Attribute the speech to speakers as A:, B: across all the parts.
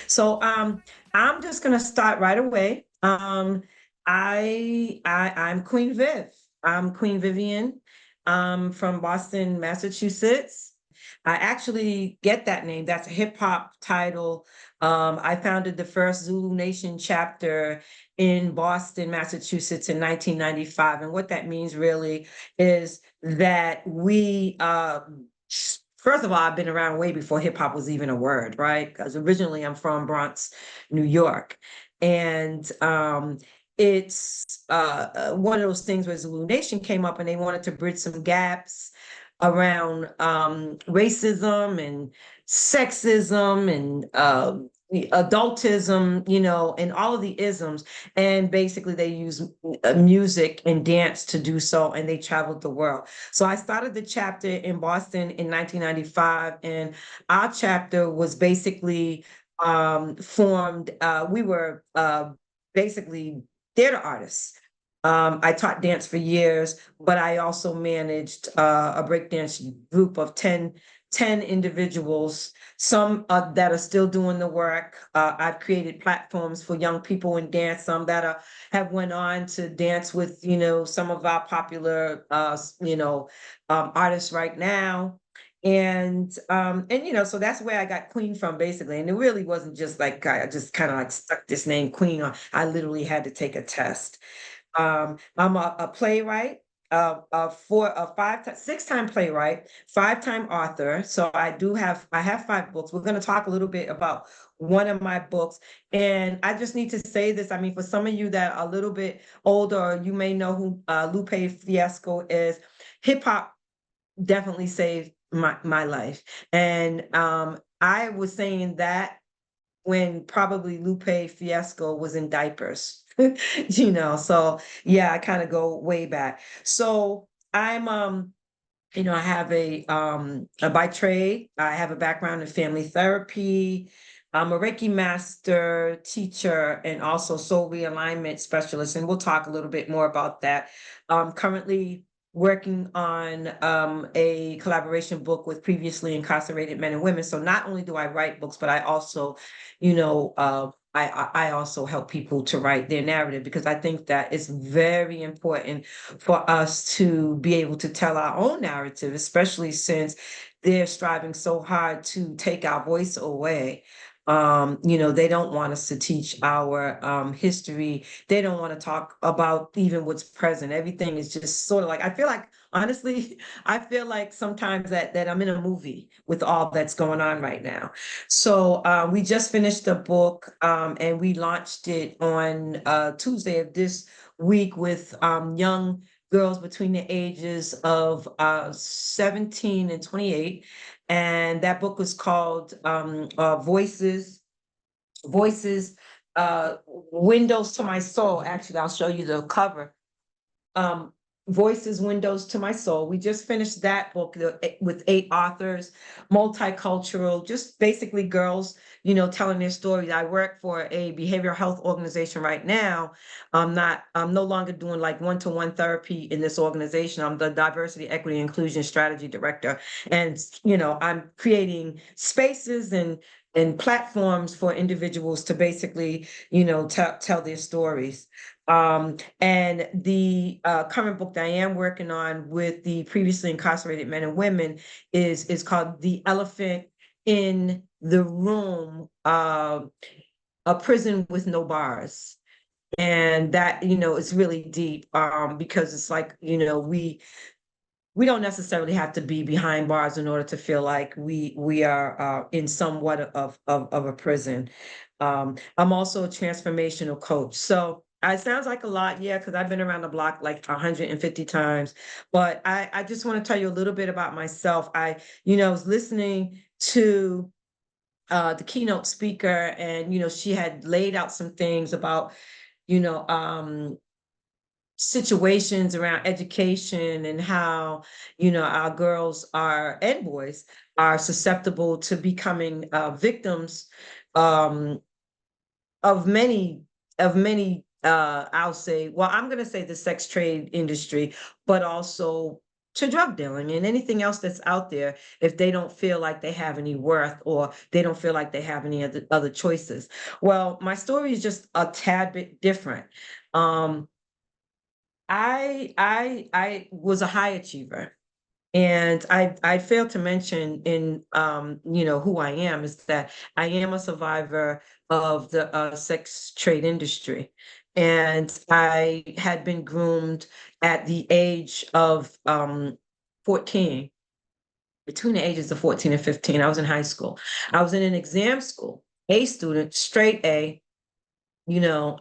A: So I'm just gonna start right away. I'm Queen Viv. I'm Queen Vivian from Boston, Massachusetts. I actually get that name. That's a hip hop title. I founded the first Zulu Nation chapter in Boston, Massachusetts in 1995. And what that means really is that first of all, I've been around way before hip hop was even a word, right? Because originally I'm from Bronx, New York. And it's one of those things where Zulu Nation came up and they wanted to bridge some gaps around racism and sexism and adultism, and all of the isms. And basically, they use music and dance to do so, and they traveled the world. So I started the chapter in Boston in 1995, and our chapter was basically formed. We were basically theater artists. I taught dance for years, but I also managed a breakdance group of 10 individuals, some that are still doing the work. I've created platforms for young people in dance, some that have went on to dance with, some of our popular, artists right now. And so that's where I got Queen from basically. And it really wasn't just like I just kind of like stuck this name Queen on. I literally had to take a test. I'm a playwright, a 6-time playwright, 5-time author. So I have 5 books. We're going to talk a little bit about one of my books. And I just need to say this. I mean, for some of you that are a little bit older, you may know who Lupe Fiasco is. Hip hop definitely saved my life. And I was saying that when probably Lupe Fiasco was in diapers. So yeah, I kind of go way back. So I'm I have a by trade, I have a background in family therapy. I'm a Reiki master, teacher, and also soul realignment specialist. And we'll talk a little bit more about that. Currently working on a collaboration book with previously incarcerated men and women. So not only do I write books, but I also, I also help people to write their narrative because I think that it's very important for us to be able to tell our own narrative, especially since they're striving so hard to take our voice away. They don't want us to teach our history. They don't want to talk about even what's present. Everything is just sort of like, I feel like, honestly, I feel like sometimes that I'm in a movie with all that's going on right now. So we just finished the book and we launched it on Tuesday of this week with young girls between the ages of 17 and 28. And that book was called Voices, Windows to My Soul. Actually, I'll show you the cover. Um, Voices, Windows to My Soul. We just finished that book with 8 authors, multicultural, just basically girls, telling their stories. I work for a behavioral health organization right now. I'm no longer doing like one-to-one therapy in this organization. I'm the diversity, equity, inclusion strategy director. And, I'm creating spaces and platforms for individuals to basically, tell their stories. And the current book that I am working on with the previously incarcerated men and women is called The Elephant in the Room, A Prison with No Bars. And that, is really deep because it's like, we don't necessarily have to be behind bars in order to feel like we are in somewhat of a prison. I'm also a transformational coach. So it sounds like a lot, yeah, because I've been around the block like 150 times. But I just want to tell you a little bit about myself. I was listening to the keynote speaker, and she had laid out some things about you know situations around education and how our girls are and boys are susceptible to becoming victims um of many I'll say, well, I'm going to say the sex trade industry, but also to drug dealing and anything else that's out there if they don't feel like they have any worth or they don't feel like they have any other choices. Well, my story is just a tad bit different. I was a high achiever. And I failed to mention in who I am is that I am a survivor of the sex trade industry. And I had been groomed at the age of 14, between the ages of 14 and 15. I was in high school. I was in an exam school, A student, straight A, you know,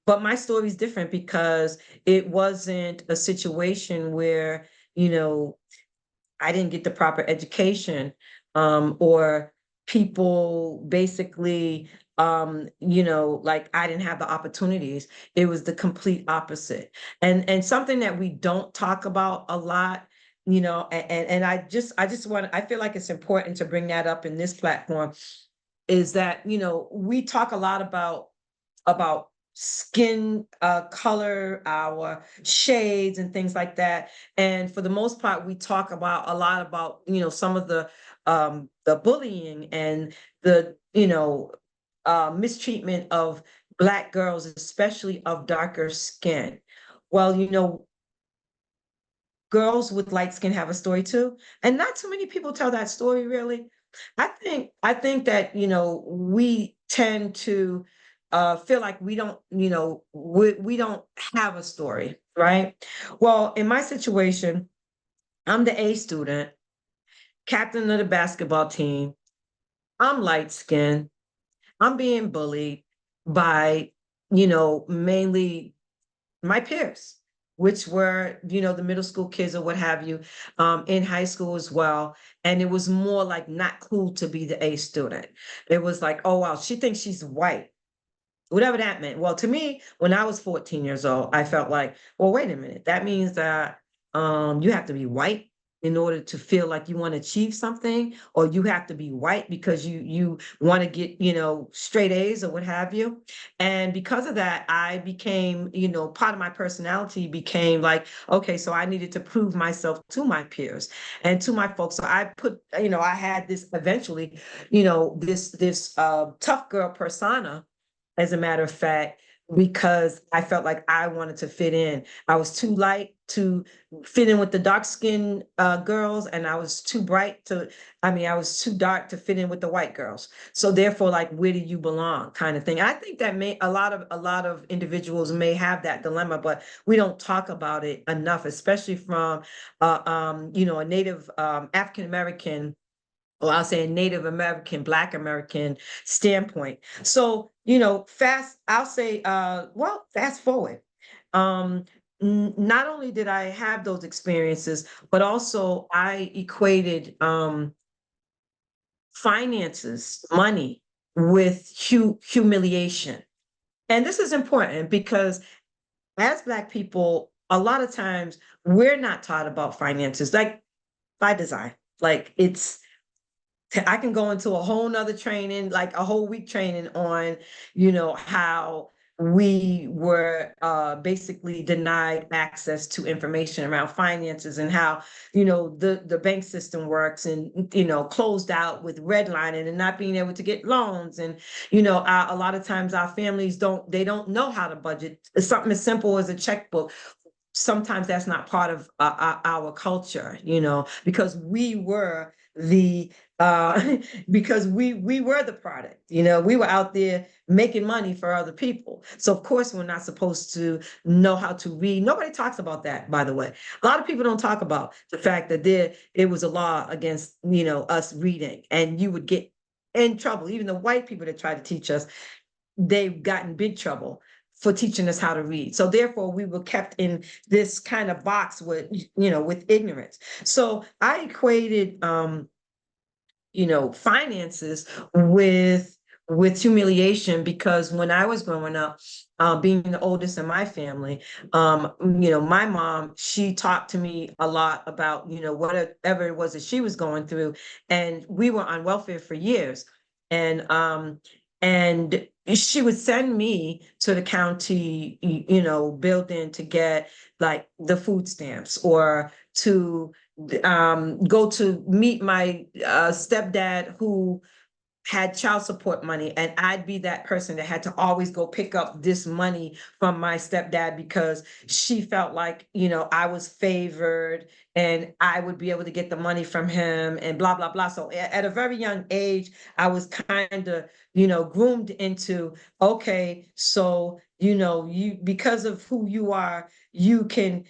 A: but my story is different because it wasn't a situation where, you know, I didn't get the proper education, or people basically, like I didn't have the opportunities. It was the complete opposite. And something that we don't talk about a lot, and I feel like it's important to bring that up in this platform, is that, we talk a lot about skin color, our shades and things like that. And for the most part, we talk about a lot about, some of the bullying and the, mistreatment of Black girls, especially of darker skin. Well, girls with light skin have a story too. And not too many people tell that story really. I think that, we tend to feel like we don't, we don't have a story, right? Well, in my situation, I'm the A student, captain of the basketball team. I'm light skinned. I'm being bullied by, mainly my peers, which were, the middle school kids or what have you, in high school as well. And it was more like not cool to be the A student. It was like, oh, wow, she thinks she's white, whatever that meant. Well, to me, when I was 14 years old, I felt like, well, wait a minute. That means that you have to be white in order to feel like you want to achieve something, or you have to be white because you want to get, straight A's or what have you. And because of that, I became, part of my personality became like, okay, so I needed to prove myself to my peers and to my folks. So I put, I had this eventually, this tough girl persona, as a matter of fact, because I felt like I wanted to fit in. I was too light to fit in with the dark skinned girls, and I was too bright I was too dark to fit in with the white girls. So therefore, like, where do you belong, kind of thing. I think that a lot of individuals may have that dilemma, but we don't talk about it enough, especially from a Native African American, or I'll say a Native American, Black American standpoint. So, fast forward. Um, Not only did I have those experiences, but also I equated finances, money, with humiliation. And this is important because as Black people, a lot of times we're not taught about finances, like by design. Like I can go into a whole nother training, like a whole week training on, how we were basically denied access to information around finances, and how, the bank system works, and, closed out with redlining and not being able to get loans. And, a lot of times our families they don't know how to budget. It's something as simple as a checkbook. Sometimes that's not part of our culture, because we were the because we were the product, we were out there making money for other people. So of course we're not supposed to know how to read. Nobody talks about that, by the way. A lot of people don't talk about the fact that it was a law against, us reading, and you would get in trouble. Even the white people that tried to teach us, they've gotten big trouble for teaching us how to read. So therefore we were kept in this kind of box with, with ignorance. So I equated, finances with humiliation, because when I was growing up, being the oldest in my family, my mom, she talked to me a lot about, whatever it was that she was going through. And we were on welfare for years. And she would send me to the county, building to get like the food stamps, or to go to meet my stepdad who had child support money, and I'd be that person that had to always go pick up this money from my stepdad because she felt like, I was favored and I would be able to get the money from him and blah, blah, blah. So at a very young age, I was kind of, groomed into, okay, so, you, because of who you are, you can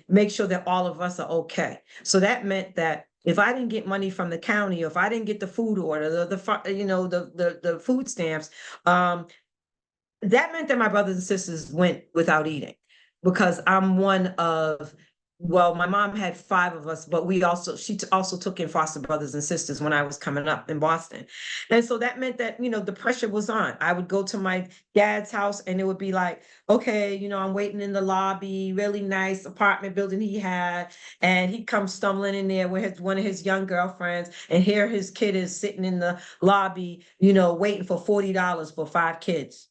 A: make sure that all of us are okay. So that meant that if I didn't get money from the county, or if I didn't get the food order, the food stamps, that meant that my brothers and sisters went without eating, because I'm one of, well, my mom had 5 of us, but she also took in foster brothers and sisters when I was coming up in Boston. And so that meant that, the pressure was on. I would go to my dad's house and it would be like, okay, I'm waiting in the lobby, really nice apartment building he had. And he'd come stumbling in there with one of his young girlfriends, and here his kid is sitting in the lobby, waiting for $40 for 5 kids.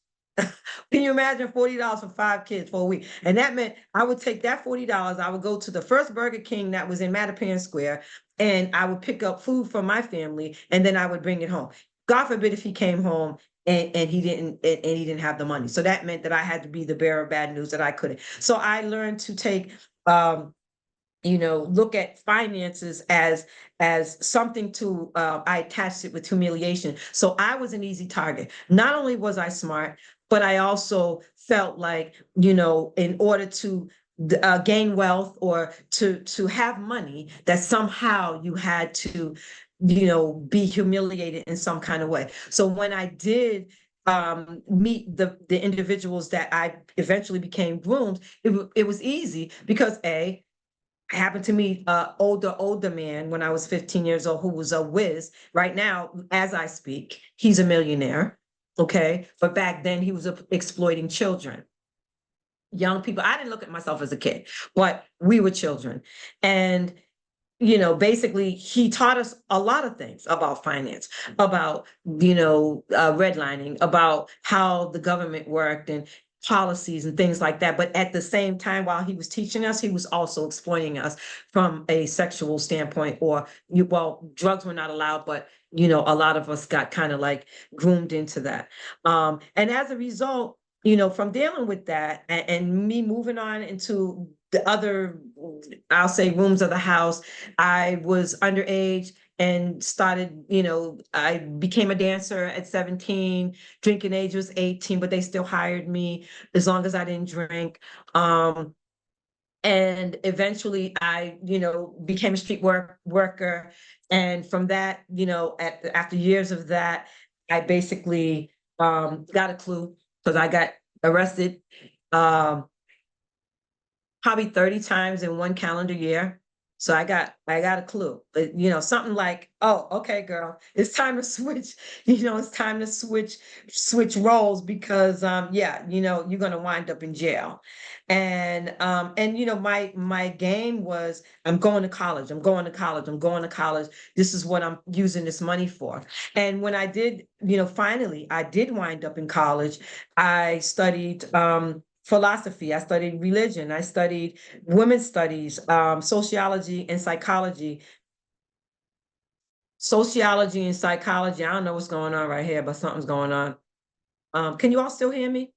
A: Can you imagine $40 for 5 kids for a week? And that meant I would take that $40. I would go to the first Burger King that was in Mattapan Square, and I would pick up food for my family, and then I would bring it home. God forbid if he came home and he didn't have the money. So that meant that I had to be the bearer of bad news, that I couldn't. So I learned to take look at finances as something to, I attached it with humiliation. So I was an easy target. Not only was I smart, but I also felt like, in order to gain wealth or to have money, that somehow you had to, be humiliated in some kind of way. So when I did meet the individuals that I eventually became groomed, it was easy because I happened to meet an older man when I was 15 years old who was a whiz. Right now, as I speak, he's a millionaire. Okay. But back then he was exploiting children, young people. I didn't look at myself as a kid, but we were children. And basically he taught us a lot of things about finance, about, redlining, about how the government worked and policies and things like that. But at the same time, while he was teaching us, he was also exploiting us from a sexual standpoint, or, well, drugs were not allowed, but, a lot of us got kind of like groomed into that. And as a result, from dealing with that and me moving on into the other, I'll say, rooms of the house, I was underage and started, I became a dancer at 17, drinking age was 18, but they still hired me as long as I didn't drink. And eventually I, became a street worker. And from that, after years of that, I basically got a clue, because I got arrested probably 30 times in one calendar year. So I got a clue, but something like, oh, okay, girl, it's time to switch, it's time to switch roles, because yeah, you're gonna wind up in jail. And my game was, I'm going to college, I'm going to college, I'm going to college. This is what I'm using this money for. And when I did, finally I did wind up in college, I studied philosophy, I studied religion, I studied women's studies, sociology and psychology. Sociology and psychology. I don't know what's going on right here, but something's going on. Can you all still hear me?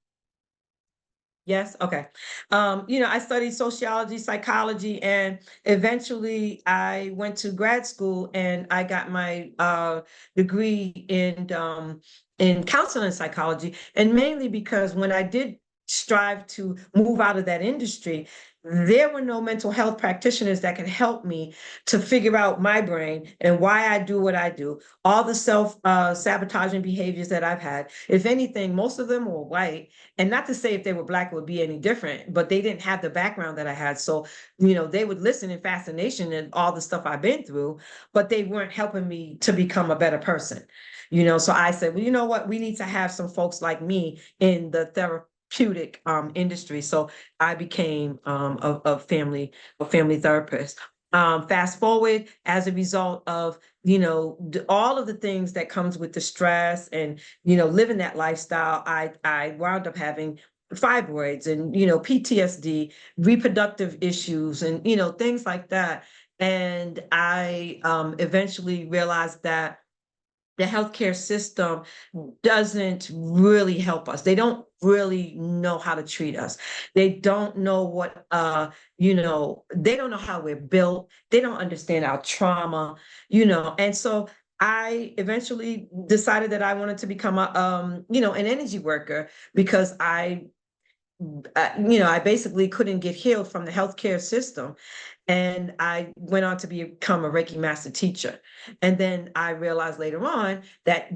A: Yes. Okay. I studied sociology, psychology, and eventually I went to grad school and I got my degree in counseling psychology. And mainly because when I did strive to move out of that industry, there were no mental health practitioners that could help me to figure out my brain and why I do what I do, all the self-sabotaging behaviors that I've had. If anything, most of them were white. And not to say if they were Black it would be any different, but they didn't have the background that I had. So, they would listen in fascination and all the stuff I've been through, but they weren't helping me to become a better person. So I said, well, you know what? We need to have some folks like me in the therapeutic industry. So I became a family therapist. Fast forward, as a result of, all of the things that comes with the stress and, living that lifestyle, I wound up having fibroids and, PTSD, reproductive issues, and, things like that. And I eventually realized that the healthcare system doesn't really help us. They don't really know how to treat us. They don't know they don't know how we're built. They don't understand our trauma, And so I eventually decided that I wanted to become an energy worker because I basically couldn't get healed from the healthcare system. And I went on to become a Reiki master teacher. And then I realized later on that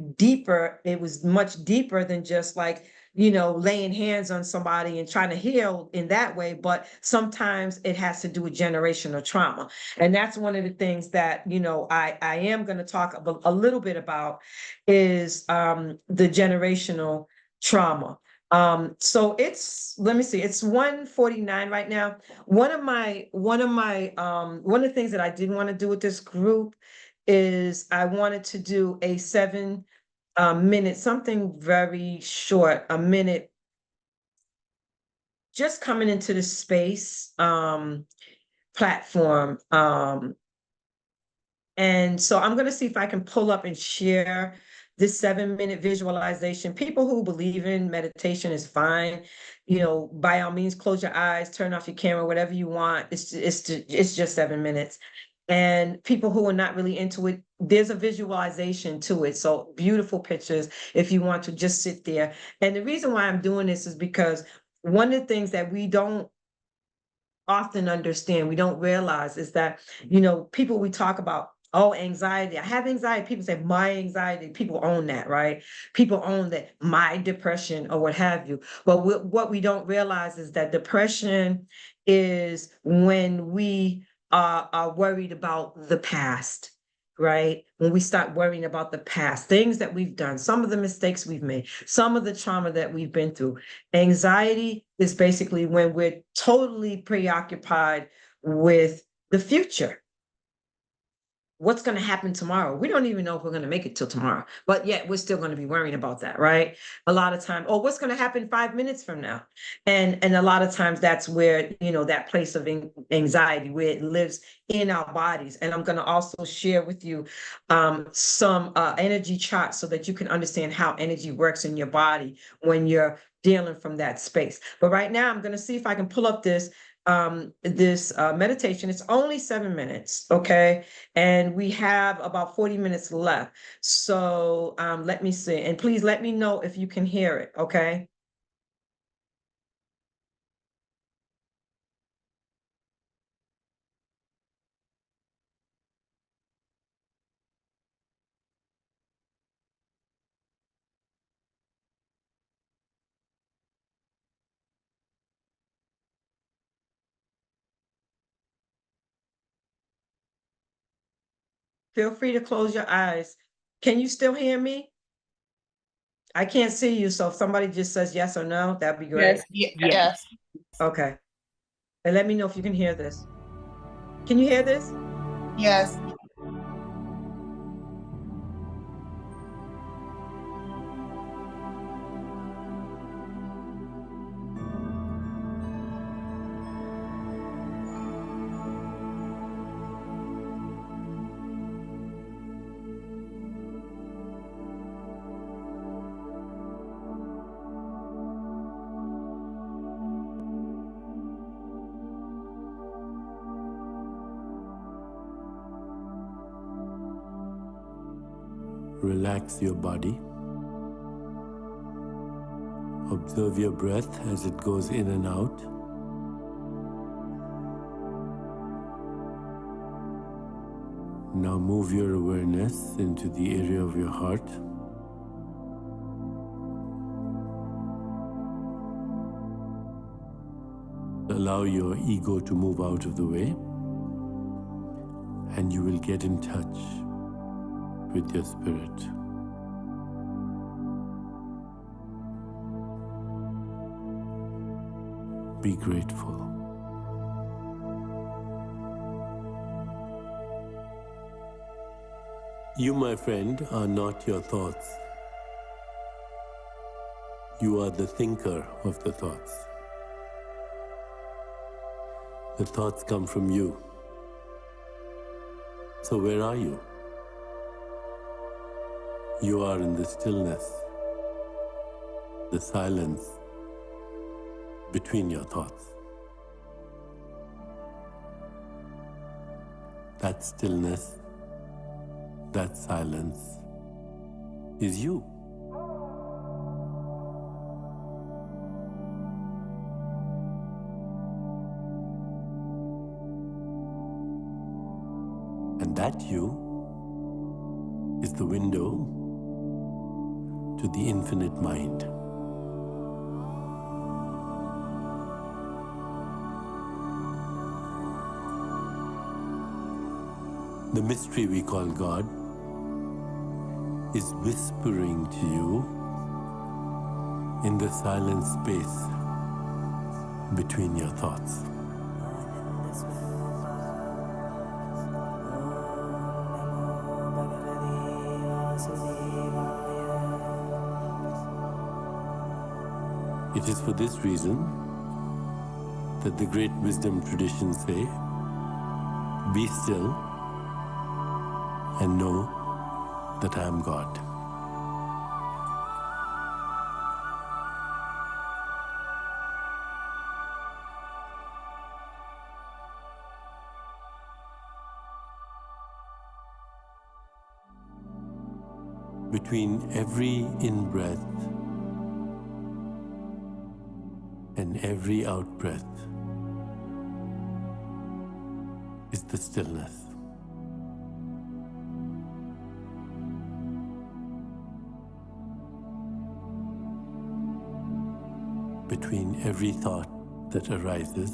A: it was much deeper than just like, laying hands on somebody and trying to heal in that way. But sometimes it has to do with generational trauma. And that's one of the things that, I am going to talk a little bit about is the generational trauma. So let me see, it's 1:49 right now. One of the things that I didn't want to do with this group is I wanted to do a 7 minute, something very short, a minute, just coming into the space platform. And so I'm going to see if I can pull up and share this 7 minute visualization. People who believe in meditation is fine. By all means, close your eyes, turn off your camera, whatever you want. It's just 7 minutes. And people who are not really into it, there's a visualization to it. So beautiful pictures if you want to just sit there. And the reason why I'm doing this is because one of the things that we don't often understand, we don't realize is that, people we talk about, oh, anxiety, I have anxiety. People say my anxiety, people own that, right? People own that, my depression or what have you. But what we don't realize is that depression is when we are worried about the past, right? When we start worrying about the past, things that we've done, some of the mistakes we've made, some of the trauma that we've been through. Anxiety is basically when we're totally preoccupied with the future. What's going to happen tomorrow? We don't even know if we're going to make it till tomorrow, but yet we're still going to be worrying about that, right? A lot of time, oh, what's going to happen 5 minutes from now? And a lot of times that's where, that place of anxiety, where it lives in our bodies. And I'm going to also share with you some energy charts so that you can understand how energy works in your body when you're dealing from that space. But right now, I'm going to see if I can pull up this meditation. It's only 7 minutes, okay? And we have about 40 minutes left. So let me see. And please let me know if you can hear it, okay? Feel free to close your eyes. Can you still hear me? I can't see you, so if somebody just says yes or no, that'd be great.
B: Yes.
A: Okay. And let me know if you can hear this. Can you hear this?
B: Yes.
C: Relax your body. Observe your breath as it goes in and out. Now move your awareness into the area of your heart. Allow your ego to move out of the way, and you will get in touch with your spirit. Be grateful. You, my friend, are not your thoughts. You are the thinker of the thoughts. The thoughts come from you. So where are you? You are in the stillness, the silence between your thoughts. That stillness, that silence is you. And that you is the window to the infinite mind. The mystery we call God is whispering to you in the silent space between your thoughts. It is for this reason that the great wisdom traditions say, be still and know that I am God. Between every in-breath and every out-breath is the stillness. Between every thought that arises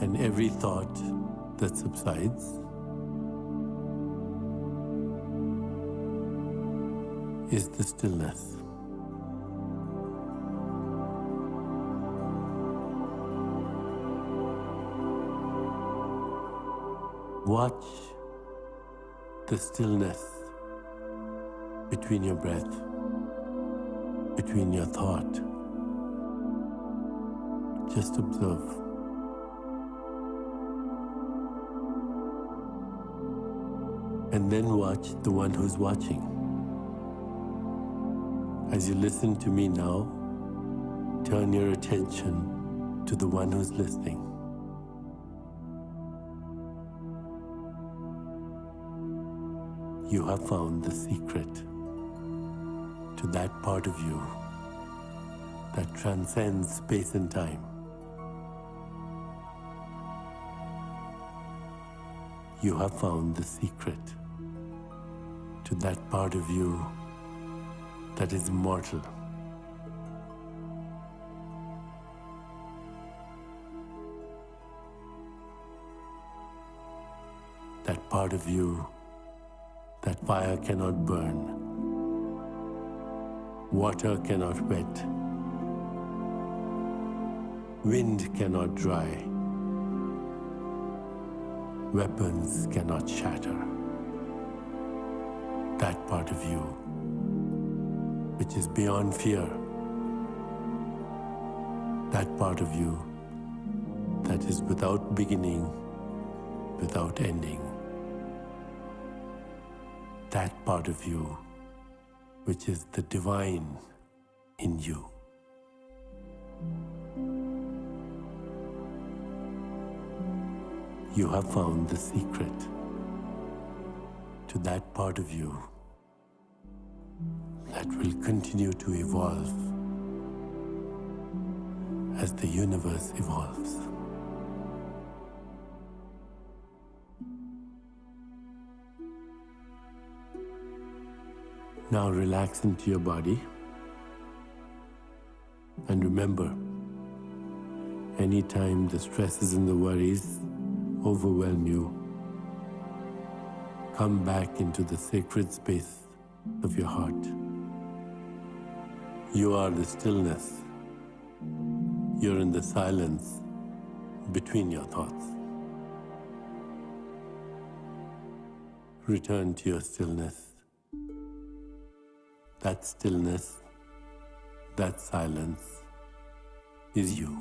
C: and every thought that subsides is the stillness. Watch the stillness between your breath, between your thought. Just observe. And then watch the one who's watching. As you listen to me now, turn your attention to the one who's listening. You have found the secret to that part of you that transcends space and time. You have found the secret to that part of you that is immortal. That part of you that fire cannot burn, water cannot wet, wind cannot dry, weapons cannot shatter. That part of you which is beyond fear, that part of you that is without beginning, without ending. That part of you which is the divine in you. You have found the secret to that part of you that will continue to evolve as the universe evolves. Now relax into your body and remember, anytime the stresses and the worries overwhelm you, come back into the sacred space of your heart. You are the stillness. You're in the silence between your thoughts. Return to your stillness. that stillness, that silence is you.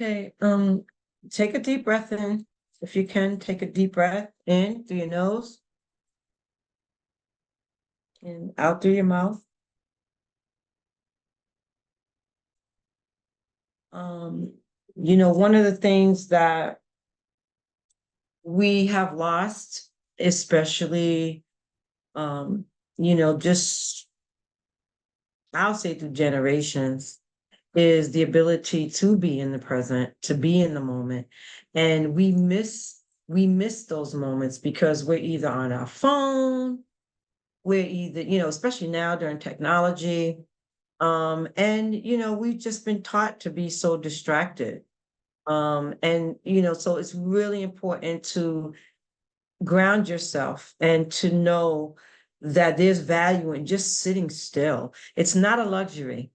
A: Okay, take a deep breath in. If you can, take a deep breath in through your nose and out through your mouth. One of the things that we have lost, especially, just I'll say through generations, is the ability to be in the present, to be in the moment. And we miss those moments because we're either on our phone, we're either, especially now during technology. And we've just been taught to be so distracted. So it's really important to ground yourself and to know that there's value in just sitting still. It's not a luxury.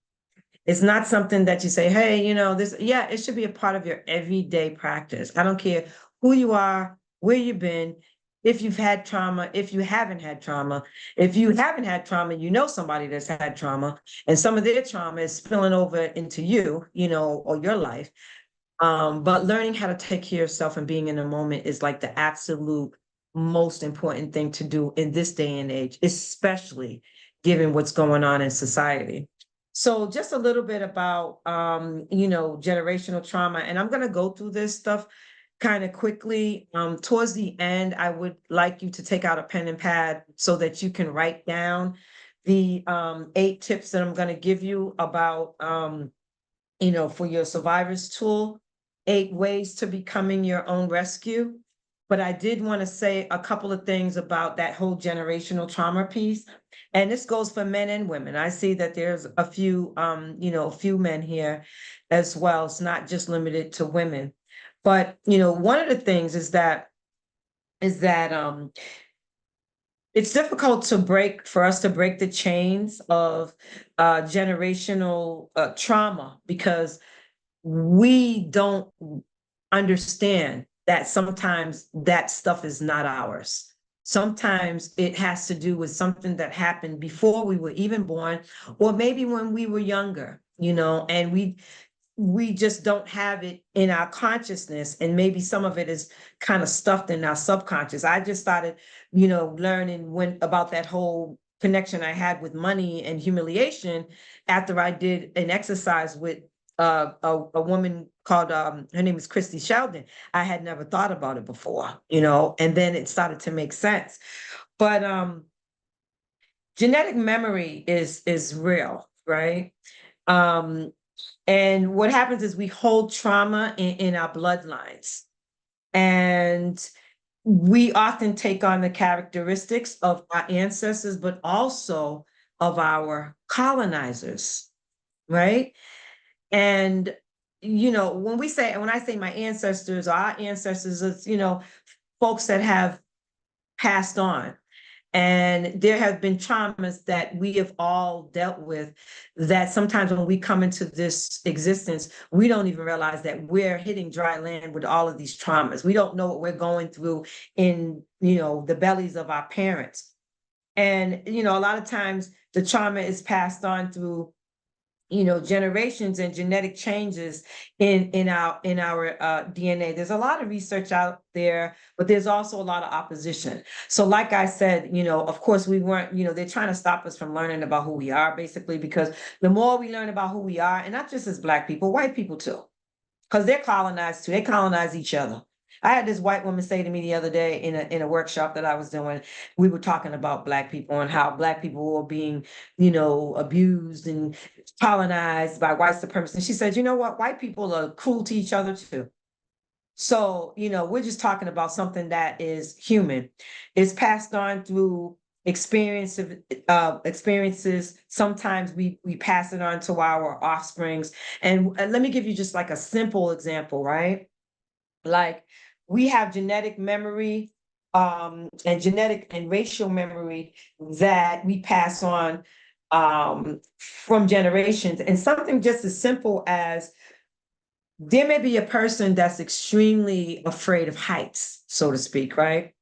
A: It's not something that you say, hey, it should be a part of your everyday practice. I don't care who you are, where you've been, if you've had trauma, if you haven't had trauma. If you haven't had trauma, you know somebody that's had trauma, and some of their trauma is spilling over into you, or your life. But learning how to take care of yourself and being in the moment is like the absolute most important thing to do in this day and age, especially given what's going on in society. So just a little bit about, generational trauma, and I'm going to go through this stuff kind of quickly. Towards the end, I would like you to take out a pen and pad so that you can write down the 8 tips that I'm going to give you about, for your survivors tool, 8 ways to becoming your own rescue. But I did want to say a couple of things about that whole generational trauma piece. And this goes for men and women. I see that there's a few, a few men here as well. It's not just limited to women. But, one of the things is that it's difficult for us to break the chains of generational trauma because we don't understand that sometimes that stuff is not ours. Sometimes it has to do with something that happened before we were even born, or maybe when we were younger, and we just don't have it in our consciousness, and maybe some of it is kind of stuffed in our subconscious. I just started, learning about that whole connection I had with money and humiliation after I did an exercise with a woman called her name is Christy Sheldon. I had never thought about it before, and then it started to make sense. But genetic memory is real, right? And what happens is we hold trauma in our bloodlines. And we often take on the characteristics of our ancestors, but also of our colonizers, right? And, when I say my ancestors, our ancestors, it's, folks that have passed on. And there have been traumas that we have all dealt with that sometimes when we come into this existence, we don't even realize that we're hitting dry land with all of these traumas. We don't know what we're going through in, the bellies of our parents. And, a lot of times the trauma is passed on through generations and genetic changes in our DNA. There's a lot of research out there, but there's also a lot of opposition. So like I said, of course we weren't, they're trying to stop us from learning about who we are, basically, because the more we learn about who we are, and not just as Black people, white people too, because they're colonized too. They colonize each other. I had this white woman say to me the other day in a workshop that I was doing, we were talking about Black people and how Black people were being, abused and colonized by white supremacists. And she said, you know what? White people are cruel to each other too. So, we're just talking about something that is human. It's passed on through experiences. Sometimes we pass it on to our offsprings. And let me give you just like a simple example, right? Like we have genetic memory and genetic and racial memory that we pass on from generations. And something just as simple as there may be a person that's extremely afraid of heights, so to speak, right?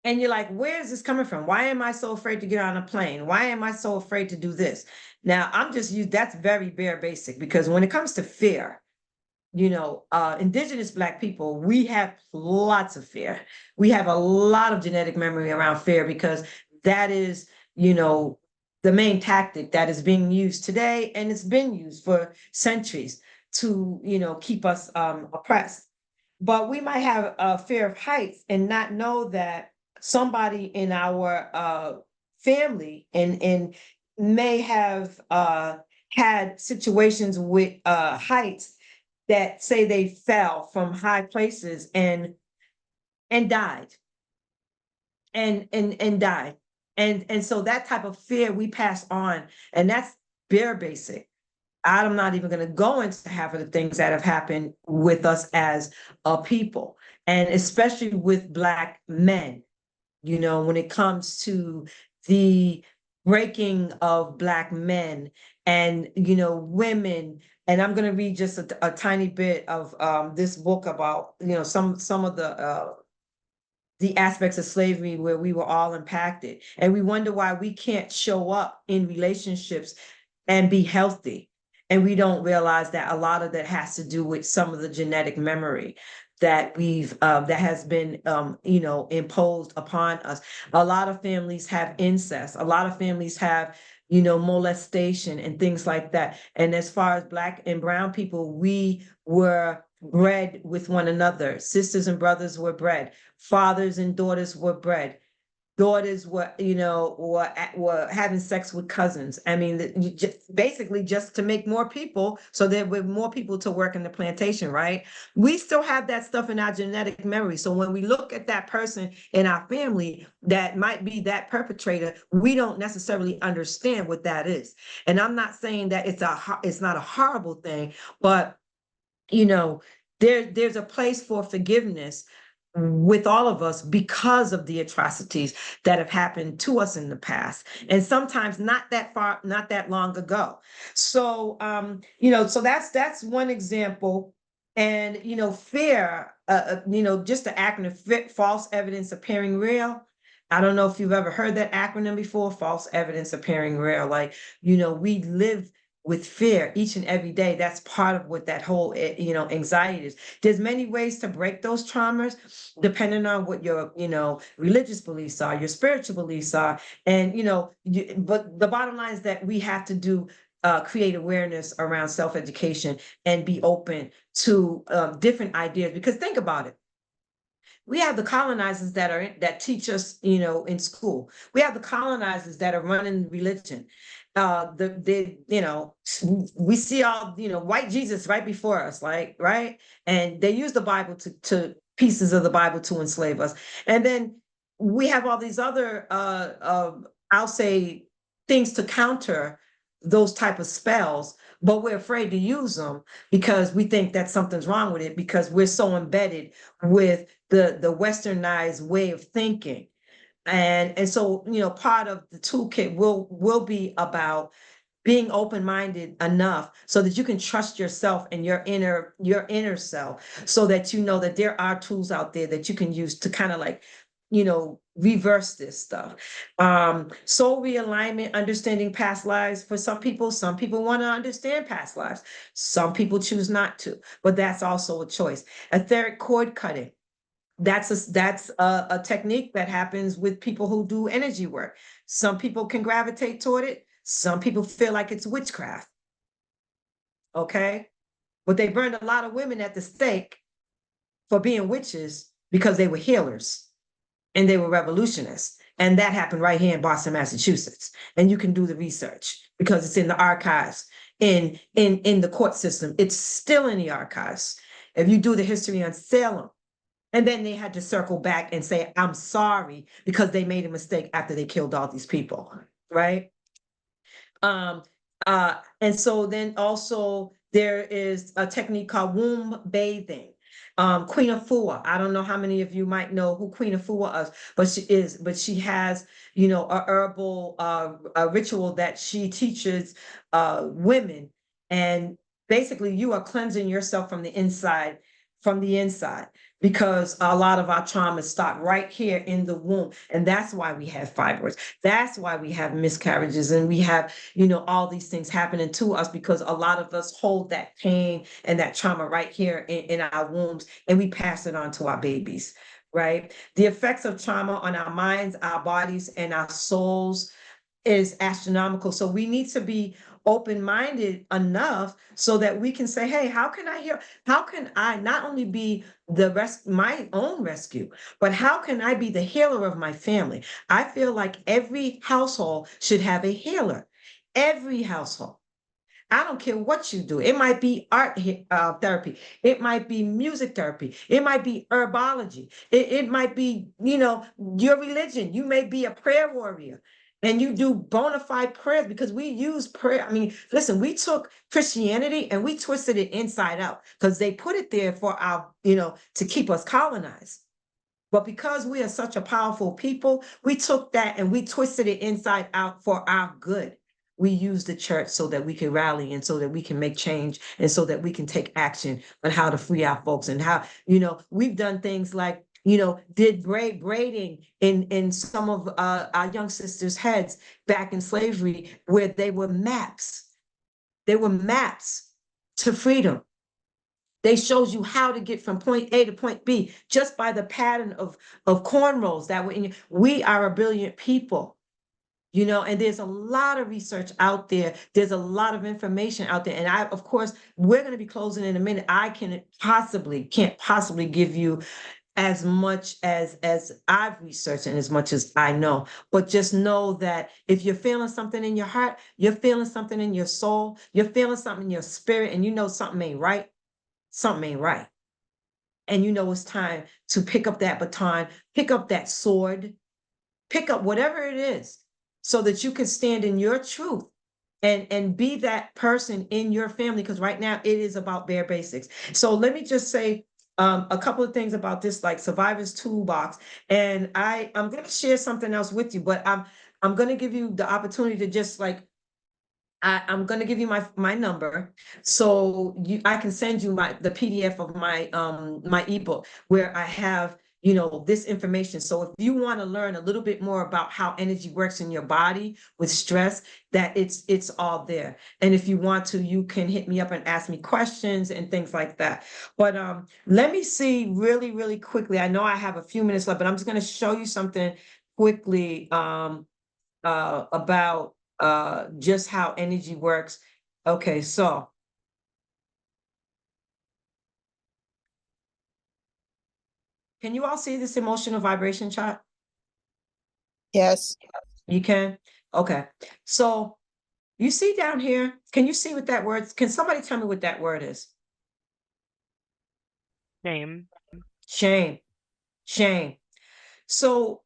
A: And you're like, where is this coming from? Why am I so afraid to get on a plane? Why am I so afraid to do this? Now, that's very bare basic, because when it comes to fear, indigenous Black people, we have lots of fear. We have a lot of genetic memory around fear, because that is, the main tactic that is being used today, and it's been used for centuries to, keep us oppressed. But we might have a fear of heights and not know that somebody in our family and may have had situations with heights, that say they fell from high places and died and died. And so that type of fear we pass on, and that's bare basic. I'm not even going to go into half of the things that have happened with us as a people, and especially with Black men, when it comes to the breaking of Black men and, women. And I'm going to read just a tiny bit of this book about, some of the aspects of slavery where we were all impacted. And we wonder why we can't show up in relationships and be healthy. And we don't realize that a lot of that has to do with some of the genetic memory that that has been imposed upon us. A lot of families have incest. A lot of families have molestation and things like that. And as far as Black and brown people, we were bred with one another. Sisters and brothers were bred. Fathers and daughters were bred. Daughters were, were having sex with cousins. I mean, basically just to make more people, so there were more people to work in the plantation, right? We still have that stuff in our genetic memory. So when we look at that person in our family that might be that perpetrator, we don't necessarily understand what that is. And I'm not saying that it's not a horrible thing, but there's a place for forgiveness with all of us because of the atrocities that have happened to us in the past, and sometimes not that long ago. So so that's one example. And fear, just the acronym false evidence appearing real. I don't know if you've ever heard that acronym before, false evidence appearing real. Like, we live with fear each and every day. That's part of what that whole, anxiety is. There's many ways to break those traumas, depending on what your, religious beliefs are, your spiritual beliefs are. And, but the bottom line is that we have to create awareness around self-education and be open to different ideas. Because think about it. We have the colonizers that teach us, in school. We have the colonizers that are running religion. We see all, white Jesus right before us, like, right? And they use the Bible to pieces of the Bible to enslave us. And then we have all these other, I'll say, things to counter those type of spells, but we're afraid to use them because we think that something's wrong with it, because we're so embedded with the westernized way of thinking. And so, part of the toolkit will be about being open-minded enough so that you can trust yourself and your inner self, so that you know that there are tools out there that you can use to kind of like, reverse this stuff. Soul realignment, understanding past lives. For some people want to understand past lives. Some people choose not to, but that's also a choice. Etheric cord cutting. That's a technique that happens with people who do energy work. Some people can gravitate toward it. Some people feel like it's witchcraft. Okay. But they burned a lot of women at the stake for being witches because they were healers and they were revolutionists. And that happened right here in Boston, Massachusetts. And you can do the research because it's in the archives, in the court system. It's still in the archives. If you do the history on Salem, and then they had to circle back and say, I'm sorry, because they made a mistake after they killed all these people, right? And so then also there is a technique called womb bathing. Queen Afua, I don't know how many of you might know who Queen Afua is, but she has, a herbal a ritual that she teaches women. And basically you are cleansing yourself from the inside, because a lot of our traumas start right here in the womb. And that's why we have fibroids. That's why we have miscarriages, and we have, all these things happening to us, because a lot of us hold that pain and that trauma right here in our wombs, and we pass it on to our babies, right? The effects of trauma on our minds, our bodies, and our souls is astronomical. So we need to be open-minded enough so that we can say, hey, how can I heal? How can I not only be my own rescue, but how can I be the healer of my family? I feel like every household should have a healer. Every household. I don't care what you do. It might be art therapy. It might be music therapy. It might be herbology. It might be, your religion. You may be a prayer warrior and you do bona fide prayers, because we use prayer. I mean, listen, we took Christianity and we twisted it inside out because they put it there for to keep us colonized. But because we are such a powerful people, we took that and we twisted it inside out for our good. We use the church so that we can rally and so that we can make change and so that we can take action on how to free our folks, and how, we've done things like, did braiding in some of our young sisters' heads back in slavery, where they were maps. They were maps to freedom. They shows you how to get from point A to point B just by the pattern of cornrows that were in you. We are a brilliant people, and there's a lot of research out there. There's a lot of information out there. And of course, we're going to be closing in a minute. I can't possibly give you as much as I've researched and as much as I know. But just know that if you're feeling something in your heart, you're feeling something in your soul, you're feeling something in your spirit, and something ain't right, something ain't right. And it's time to pick up that baton, pick up that sword, pick up whatever it is, so that you can stand in your truth and be that person in your family. Because right now it is about bare basics. So let me just say a couple of things about this, like Survivor's Toolbox. And I'm going to share something else with you, but I'm going to give you the opportunity to just like, I'm going to give you my number, so I can send you the PDF of my ebook, where I have this information. So if you want to learn a little bit more about how energy works in your body with stress, that it's all there. And if you want to, you can hit me up and ask me questions and things like that. But let me see really, really quickly. I know I have a few minutes left, but I'm just going to show you something quickly about just how energy works. Okay, so can you all see this emotional vibration chart?
B: Yes.
A: You can? Okay. So you see down here, can you see what that word, can somebody tell me what that word is?
D: Shame.
A: Shame. Shame. So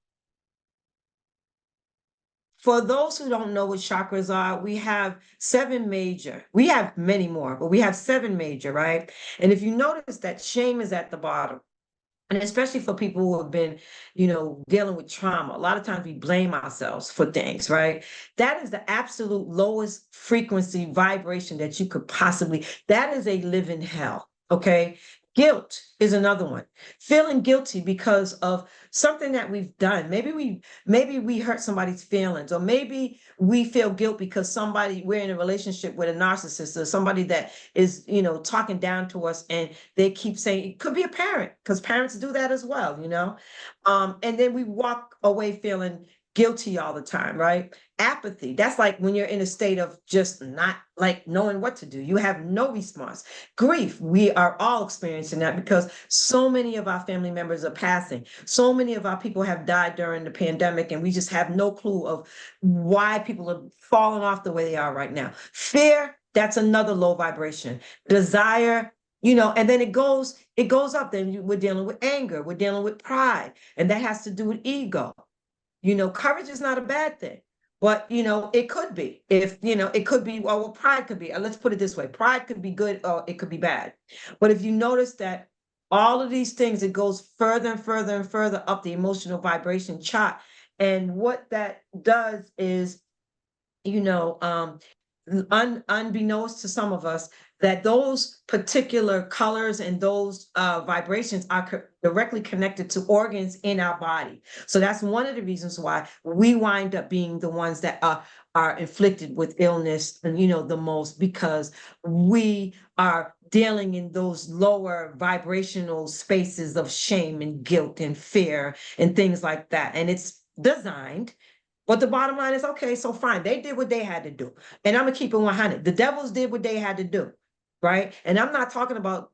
A: for those who don't know what chakras are, we have 7 major. We have many more, but we have 7 major, right? And if you notice that shame is at the bottom, And especially for people who have been, dealing with trauma. A lot of times we blame ourselves for things, right? That is the absolute lowest frequency vibration that you could possibly, that is a living hell, okay? Guilt is another one. Feeling guilty because of something that we've done. Maybe we hurt somebody's feelings, or maybe we feel guilt because we're in a relationship with a narcissist or somebody that is, talking down to us, and they keep saying, it could be a parent, because parents do that as well, and then we walk away feeling guilty all the time, right? Apathy. That's like when you're in a state of just not like knowing what to do. You have no response. Grief. We are all experiencing that because so many of our family members are passing. So many of our people have died during the pandemic, and we just have no clue of why people are falling off the way they are right now. Fear. That's another low vibration. Desire, and then it goes up. Then we're dealing with anger, we're dealing with pride, and that has to do with ego. Courage is not a bad thing, but it could be. It could be, well, pride could be, let's put it this way, pride could be good or it could be bad. But if you notice that all of these things, it goes further and further and further up the emotional vibration chart. And what that does is, unbeknownst to some of us, that those particular colors and those vibrations are directly connected to organs in our body. So that's one of the reasons why we wind up being the ones that are inflicted with illness, and the most, because we are dealing in those lower vibrational spaces of shame and guilt and fear and things like that. And it's designed. But the bottom line is, okay, so fine, they did what they had to do. And I'm gonna keep it 100. The devils did what they had to do, right? And I'm not talking about,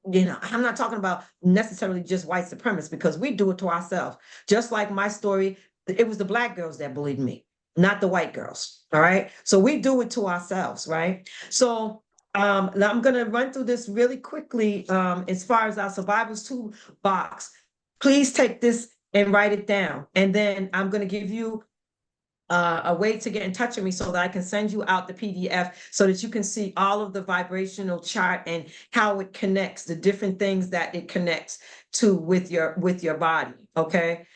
A: necessarily just white supremacists, because we do it to ourselves. Just like my story, it was the Black girls that bullied me, not the white girls, all right? So we do it to ourselves, right? So now I'm gonna run through this really quickly as far as our survivors toolbox. Please take this and write it down. And then I'm gonna give you a way to get in touch with me so that I can send you out the PDF so that you can see all of the vibrational chart and how it connects, the different things that it connects to with your body. Okay.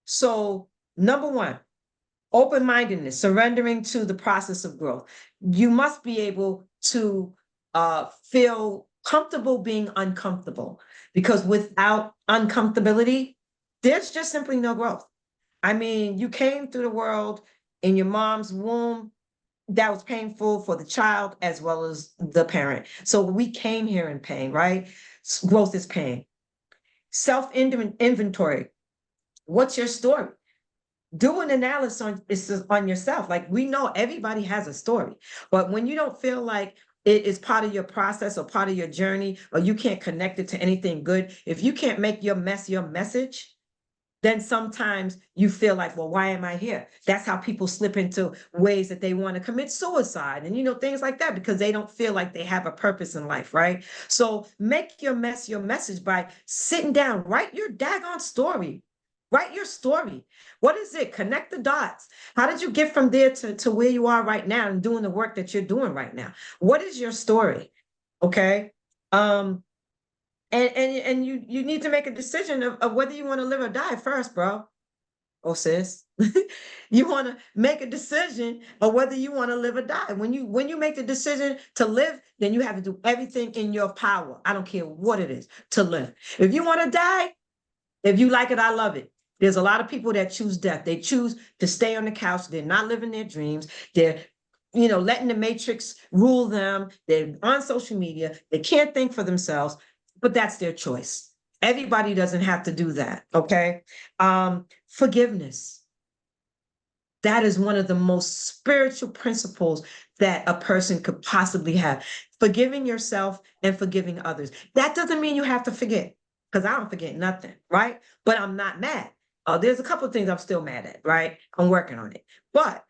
A: So number one, open-mindedness, surrendering to the process of growth. You must be able to feel comfortable being uncomfortable, because without uncomfortability, there's just simply no growth. I mean, you came through the world in your mom's womb. That was painful for the child as well as the parent. So we came here in pain, right? Growth is pain. Self-inventory. What's your story? Do an analysis on yourself. Like, we know everybody has a story, but when you don't feel like it is part of your process or part of your journey, or you can't connect it to anything good, if you can't make your mess your message, then sometimes you feel like, well, why am I here? That's how people slip into ways that they want to commit suicide and, things like that, because they don't feel like they have a purpose in life, right? So make your mess your message by sitting down, write your daggone story. Write your story. What is it? Connect the dots. How did you get from there to where you are right now and doing the work that you're doing right now? What is your story? Okay. And you need to make a decision of whether you want to live or die first, bro. Oh, sis. You want to make a decision of whether you want to live or die. When you make the decision to live, then you have to do everything in your power. I don't care what it is to live. If you want to die, if you like it, I love it. There's a lot of people that choose death. They choose to stay on the couch. They're not living their dreams. They're letting the matrix rule them. They're on social media. They can't think for themselves. But that's their choice. Everybody doesn't have to do that, okay? Forgiveness. That is one of the most spiritual principles that a person could possibly have. Forgiving yourself and forgiving others. That doesn't mean you have to forget, because I don't forget nothing, right? But I'm not mad. There's a couple of things I'm still mad at, right? I'm working on it. But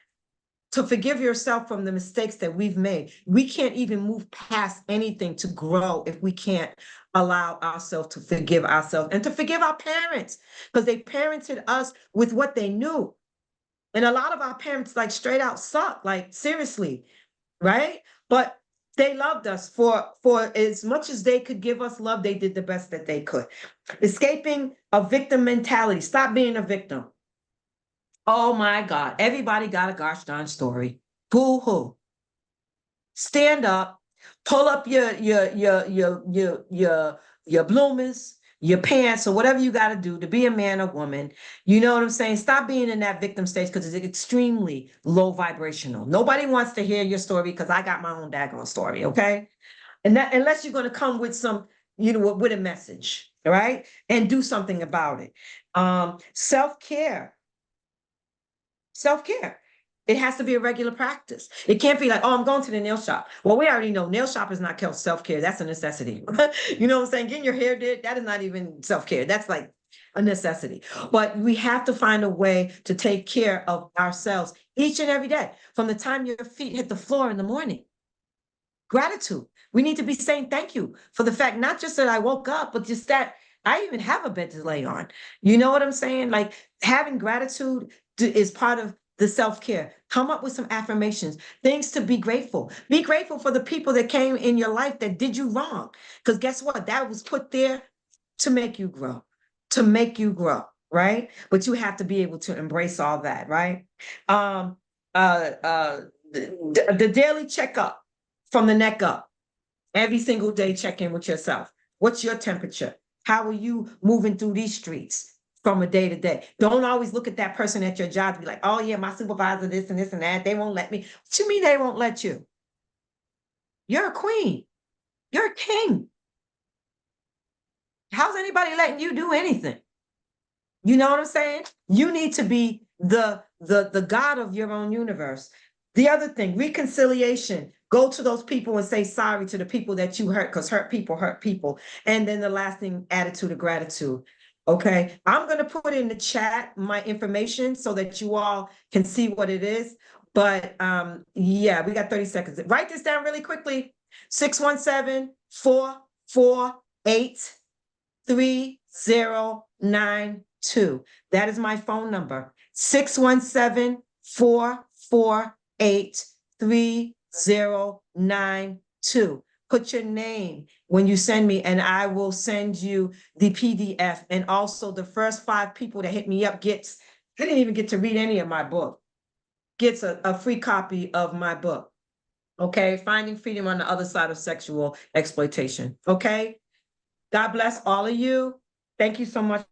A: to forgive yourself from the mistakes that we've made. We can't even move past anything to grow if we can't allow ourselves to forgive ourselves and to forgive our parents, because they parented us with what they knew. And a lot of our parents, like, straight out suck, like, seriously, right? But They loved us for as much as they could give us love, they did the best that they could. Escaping a victim mentality. Stop being a victim. Oh my God. Everybody got a gosh darn story. Boo-hoo. Stand up, pull up your bloomers, your pants, or whatever you got to do to be a man or woman. You know what I'm saying? Stop being in that victim stage because it's extremely low vibrational. Nobody wants to hear your story because I got my own daggone story, okay? And that unless you're going to come with some, with a message, all right? And do something about it. Self-care. Self-care. It has to be a regular practice. It can't be like, oh, I'm going to the nail shop. Well, we already know nail shop is not self-care. That's a necessity. You know what I'm saying? Getting your hair did, that is not even self-care. That's like a necessity. But we have to find a way to take care of ourselves each and every day. From the time your feet hit the floor in the morning. Gratitude. We need to be saying thank you for the fact, not just that I woke up, but just that I even have a bed to lay on. You know what I'm saying? Like having gratitude is part of the self-care. Come up with some affirmations, things to be grateful. Be grateful for the people that came in your life that did you wrong. Because guess what? That was put there to make you grow, right? But you have to be able to embrace all that, right? The daily checkup from the neck up. Every single day, check in with yourself. What's your temperature? How are you moving through these streets? From a day to day. Don't always look at that person at your job and be like, oh yeah, my supervisor, this and this and that. They won't let me. What you mean they won't let you? You're a queen. You're a king. How's anybody letting you do anything? You know what I'm saying? You need to be the God of your own universe. The other thing, reconciliation. Go to those people and say sorry to the people that you hurt, because hurt people hurt people. And then the last thing, attitude of gratitude. Okay, I'm going to put in the chat my information so that you all can see what it is. But yeah, we got 30 seconds. Write this down really quickly. 617-448-3092. That is my phone number. 617-448-3092. Put your name when you send me, and I will send you the PDF. And also the first 5 people that hit me up they didn't even get to read any of my book, gets a free copy of my book. Okay, Finding Freedom on the Other Side of Sexual Exploitation. Okay, God bless all of you. Thank you so much